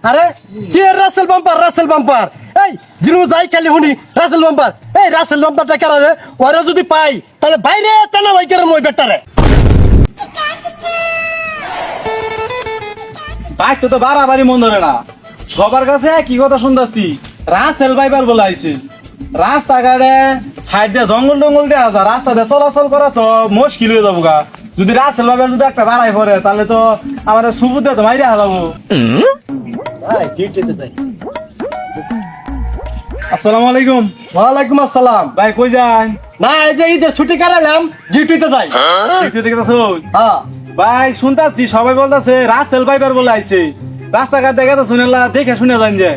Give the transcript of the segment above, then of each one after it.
আরে কি রাসেল বাম্পার এই জিনু যাই খালি হুনি রাসেল বাম্পার এই রাসেল বাম্পারটা কারে ওরা যদি পাই তাহলে বাইরে টানা ভাই করে মই বেটারে বাইক তো বাড়াবাড়ি মন ধরে না সবার কাছে কি কথা শুনতাছি রাসেল ভাইবার বলে আইছে রাস্তাঘাটে সাইড দিয়ে জঙ্গল টঙ্গল দেওয়া যায় রাস্তা দিয়ে চলাচল করা তো মুশকিল হয়ে যাবো গা যদি রাসেল ভাইবার যদি একটা বাড়াই পড়ে তাহলে তো আমার সুবুদ দিয়ে তো মাইরে হালাবো। আসসালামু আলাইকুম। ওয়ালাইকুম আসসালাম। ভাই কই যান? না এই যে ঈদের ছুটি কাটালাম ডিউটিতে যাই। ডিউটিতে গেছো? হ্যাঁ ভাই শুনতাছি সবাই বলতাছে রাসেল ভাইবার বলে আইছে রাস্তাঘাট দেখে তো শুনেলা দেখে শুনে যান যে।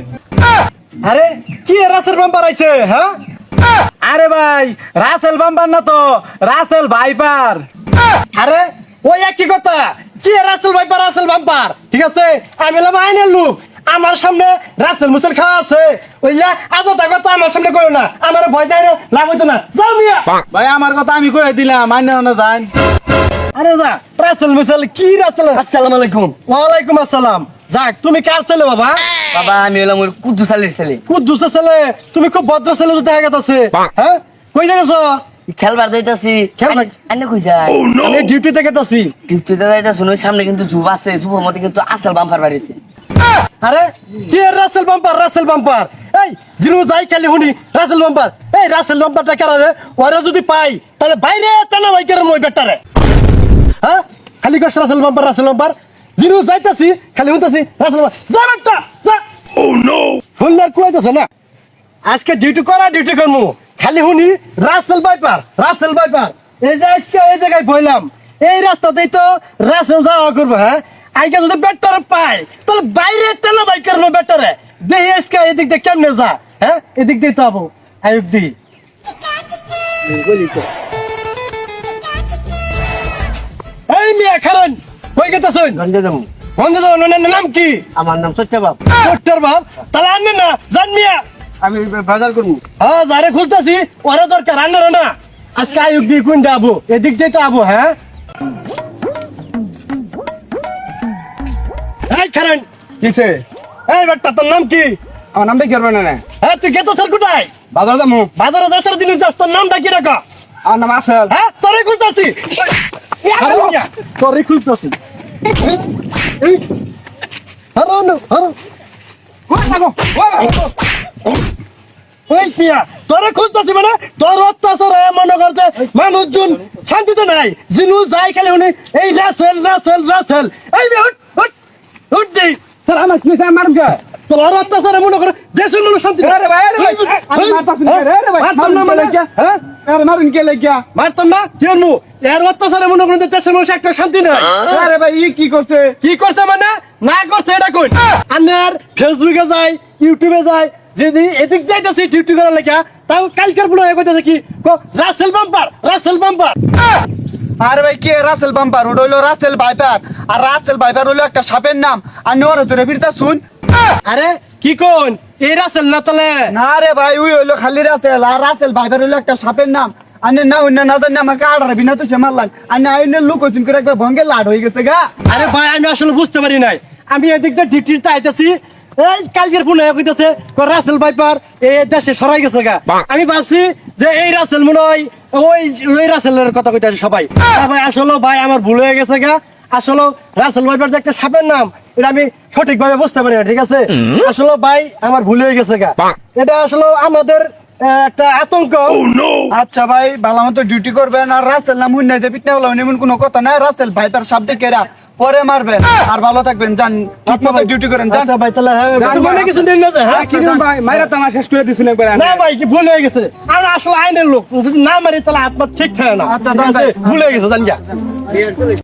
আরে কি রাসেল বাম্পার আইছে হ্যাঁ? আরে ভাই রাসেল বাম্পার না তো রাসেল ভাইপার। আরে ওই একই কথা কি রাসেল বাম্পার ঠিক আছে আমি হলাম আইনের লোক আমার সামনে রাসেল মুসেল খাওয়া আছে ওইলা আজও কথা আমার সামনে করো না আমার ভয় যায় না লাভ হইতো না যাও মিয়া। ভাই আমার কথা আমি কই দিলাম মাইনে না যান। আরে যা রাসেল মুসেল কি রাসেল। আসসালামু আলাইকুম। ওয়ালাইকুম আসসালাম। যাক তুমি কার ছেলে বাবা? বাবা আমি হলাম ওই কুদ্দুস আলীর ছেলে। কুদ্দুসের ছেলে তুমি খুব ভদ্র ছেলে তো দেখা গেছে হ্যাঁ কই যাইছো? খেলবার যাইতাছি। খেলবার? আন্নে কই যায়? আমি ডিউটিতে গেতাছি। টিপতে যাইতাছি ওই সামনে কিন্তু জুব আছে জুবের মধ্যে কিন্তু আসল বাম্পার বাড়িছে। আরে কি রাসেল বাম্পার এই জিনু যাই খালি হুনি রাসেল বাম্পার এই রাসেল বাম্পারটা কারে ওরা যদি পাই তাহলে বাইরে টানা ভাই করে মই বেটারে হ্যাঁ খালি কষ্ট রাসেল বাম্পার জিনু যাইতাছি খালি হুনতাছি রাসেল বাম্পার যা বেটা যা। ও নো ফুলদার কুয়াইতাছ না আজকে ডিউটি করমু খালি হুনি রাসেল ভাইপার এই যে আজকে এই জায়গায় বইলাম এই রাস্তাতেই তো রাসেল যাওয়া করবো হ্যাঁ আইকে যদি বেটারে পাই তাহলে বাইরে টানা ভাই করে বেটারে দেখি আজকে এদিক দিয়ে কেমনে যা হ্যাঁ এদিক দিয়ে তো আবো আয়ুক দি এই মিয়া খারান কই গেতাছুন? গঞ্জে যাবো। বন্ধু যাও নাম কি? আমার নাম সত্য বাপ। ছোট্টর বাপ তাহলে আনেন না জান মিয়া আমি বাজার করবো। হ্যাঁ যারে খুঁজতেছি ওরা দরকার আনার না আজকে আয়ুক দিয়ে কোন আবো এদিক দিয়ে তো আবো হ্যাঁ এই খারান কিছে এই বেটা তোর নাম কি? আমার নামটা কি করবে না? হ্যাঁ তুই গেতো স্যার কোথায়? বাজার যাবো। বাজারে যাসার দিন যাস তোর নামটা কি রাখা? আমার নাম আসেল। হ্যাঁ তোরে খুঁজতেছি তোরে খুঁজতেছি ওই পিয়া তোরে খুঁজতেছি মানে তোর অত্যাচার মনে করছে মানুষজন শান্তিতে নাই জিনু যাই খালি উনি এই রাসেল এই মেয়ে উঠ দি স্যার আমার কি স্যার মারুন কে? তোর অত্যাচারে মনে করে দেশের মানুষ শান্তি মারুন কে লাগিয়া? মারতাম না কি করবো এর অত্যাচারে মনে করেন দেশের মানুষ একটা শান্তি নাই। আরে ভাই কি করছে? কি করছে মানে না করছে এটা কই আর ফেসবুকে যায় ইউটিউবে যায় যদি এদিক যাইতেছি ডিউটি করার লেখা তাও কালকের বলে কইতাছে কি রাসেল বাম্পার আরে ভাই কে রাসেল বাম্পার ওটা হইলো রাসেল ভাইপার আর রাসেল ভাইপার হইলো একটা সাপের নাম আর নেওয়ার তোরে ফিরতা শুন। আরে কি কোন এই রাসেল না তাহলে? না রে ভাই ওই হইলো খালি রাসেল আর রাসেল ভাইপার হইলো একটা সাপের নাম আনে না অন্য না জানি আমাকে আড়ার বিনা তো সে মারলাম আনে আইনের লোক হচ্ছেন করে একবার ভঙ্গে লাড হয়ে গেছে গা। আরে ভাই আমি আসলে বুঝতে পারি নাই আমি এদিক দিয়ে ডিউটিতে আইতেছি এই কালকের ফোনে কইতাছে রাসেল ভাইপার এই দেশে সরাই গেছে গা আমি ভাবছি যে এই রাসেল মনে হয় ওই রাসেলের কথা কইতাছে সবাই ভাই আসলে ভাই আমার ভুল হয়ে গেছে গা আসলে রাসেল ভাইপার যে একটা সাপের নাম এটা আমি সঠিক ভাবে বুঝতে পারি না ঠিক আছে আসলে ভাই আমার ভুল হয়ে গেছে গা এটা আসলে আমাদের একটা আতঙ্ক। আচ্ছা ভাই ভালো মতো ডিউটি করবেন আর রাসেল নাম হুন্না যে পিটনা হলো এমন কোনো কথা না রাসেল ভাইপার সাপ দেখে পরে মারবেন আর ভালো থাকবেন জান আচ্ছা ভাই ডিউটি করেন জান। আচ্ছা ভাই তাহলে মনে কিছু নেই না হ্যাঁ ভাই মাইরা তো আমার শেষ করে দিছুন একবার। না ভাই কি ভুল হয়ে গেছে আমরা আসলে আইনের লোক যদি না মারি তাহলে আত্মা ঠিক থাকে না আচ্ছা, দান ভাই। ভুল হয়ে গেছে জান গা।